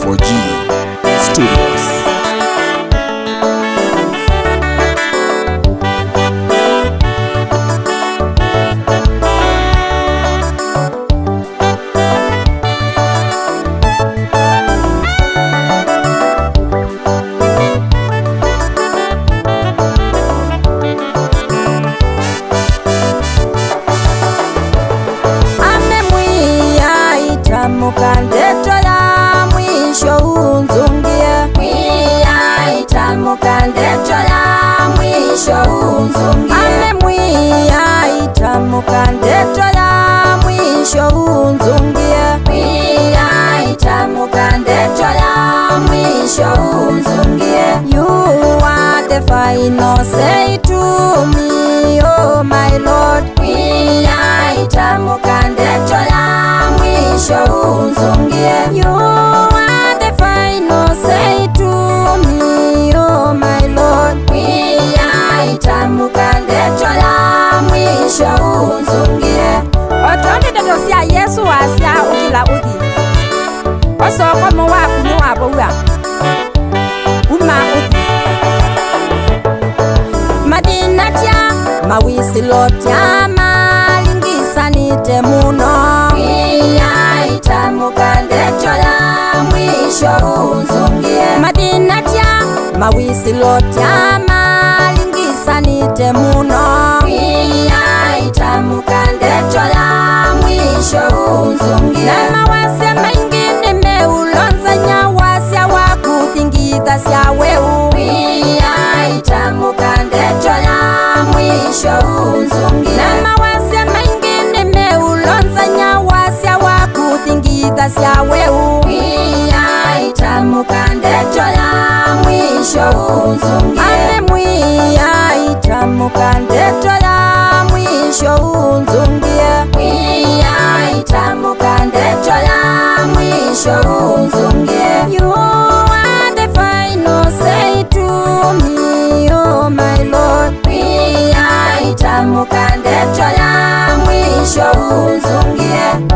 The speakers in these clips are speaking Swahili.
4G Studios. Mukandeto ya mwisho unzungie, mwiya ita mukandeto ya mwisho unzungie, ame mwiya ita mukandeto ya mwisho unzungie, mwiya ita mukandeto ya mwisho unzungie. You are the final say to me, oh my Lord, mwiya ita mukandeto ya mwisho unzungie. You are the final say to me, oh my Lord, mwiya ita mukandeto ya mwisho unzungie. Otonde ndosia Yesu wasia ukila uthi osoko mo waku ni wabowa uma uthi madinatia mawisilotya malingisanite muno, mwiya ita mukandeto ya mwisho unzungie. Madinatia mawisilotya malingisanite muno, mwiya ita mukandeto ya mwisho unzungie. Na mawase mengine meulonza nyawasya wakuthingitha sya weu, mwiya ita mukandeto ya mwisho unzungie. Na mawase mengine meulonza nyawasya wakuthingitha sya weu, mwiya ita mukandeto ya mwisho unzungie. Ame mwiya ita mukandeto ya mwisho unzungie, mwiya ita mukandeto ya mwisho unzungie. You are the final say to me, oh my Lord, mwiya ita mukandeto ya mwisho unzungie.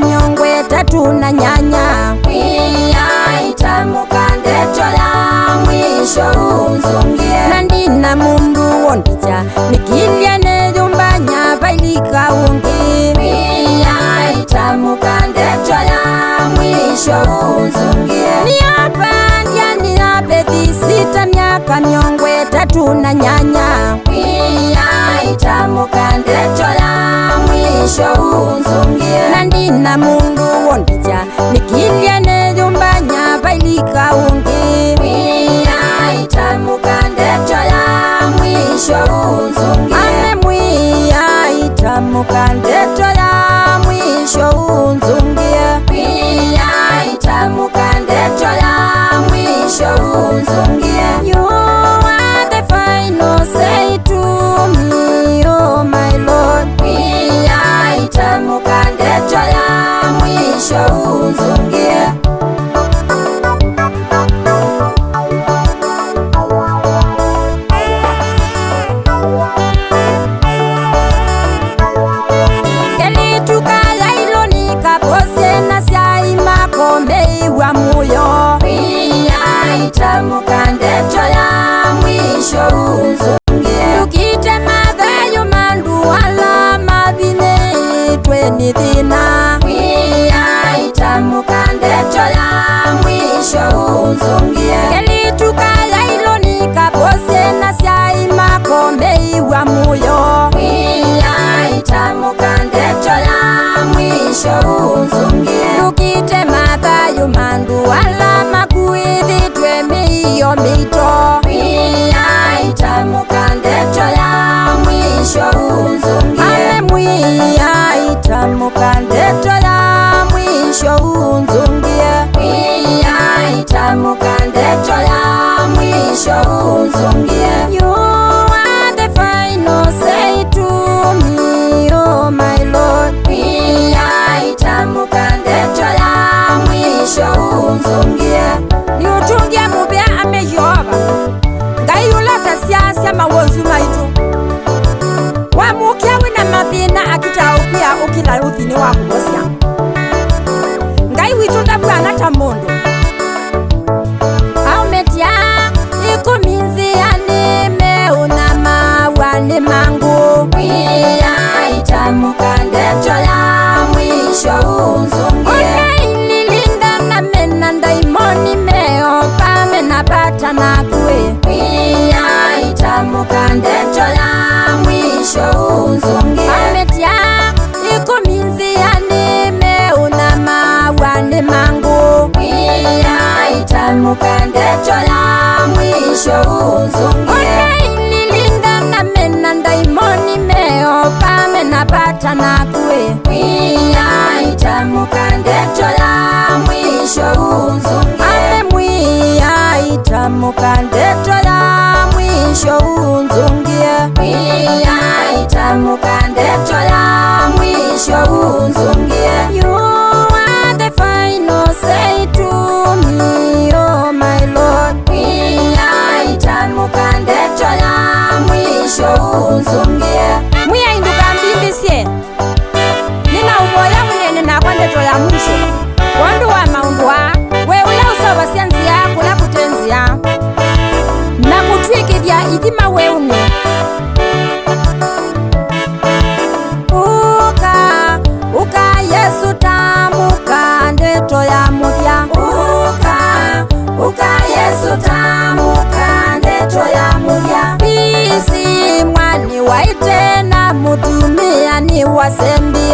Miongwe tatu na nyanya, mwiya ita mukandeto ya mwisho unzungie. Na ndina mundu wondija nikilya nejumbanya bailika ungi, mwiya ita mukandeto ya mwisho unzungie. Niapandya niapethisita miaka miongwe tatu na nyanya, mwiya ita mukandeto ya mwisho unzungie. Na ndina mundu wondija nikilya nejumbanya bailika ungi, mwiya ita mukandeto ya mwisho unzungie. Ame mwiya ita mukandeto ya mwisho unzungie, mwiya ita mukandeto ya mwisho unzungie. You are the final say to me, oh my Lord, mwiya ita mukandeto ya mwisho unzungie. Kelitukala ilo nikapose na syai makombe wa muyo, mwiya ita mukandeto ya mwisho unzungie. Tukite mathayo mandu wala mathine tweni thina, mwiya ita mukandeto ya mwisho unzungie. Kelitukala ilo nikapose na syai makombe wa muyo, mwiya ita mukandeto ya mwisho unzungie. Tukite mathayo mandu wala makuithi twemiyo mito, mwiya ita mukandeto ya mwisho unzungie. Ame mwiya ita mukandeto ya mwisho unzungie, mwiya ita mukandeto ya mwisho unzungie. You are the final say to me, oh my Lord, mwiya ita mukandeto ya mwisho unzungie. Ni utungie ila uthini wa kugosia ngai witu ndabwana ta mundu aumetia ikuminzia nimeuna mawani mangu wia itamuka ndeto ya mwisho unzungie ililinda na mena ndaimoni meopa menapata na kue wia itamuka ndeto ya mwisho unzungie ametia ikuminzia nimeuna mawani mangu wia itamuka ndeto ya mwisho unzungie ililinda na mena ndaimoni meopa menapata na kue wia itamuka ndeto ya mwisho unzungie amemwia itamuka ndeto ya mwisho unzungie wia itamuka ndeto ya mwisho unzungie you are the final say to me oh my lord wia itamuka ndeto ya mwisho unzungie mwiya induka mbimbisie nina umoya munene nakwa ndeto ya mwisho wandu wa maundwa wewe usaba sianzia kula kutenzia na mutwikithia ithima weune uka Yesu tamuka ndeto ya muthia uka Yesu tamuka ndeto ya muthia bisi mwani waite na mutumia ni wasembi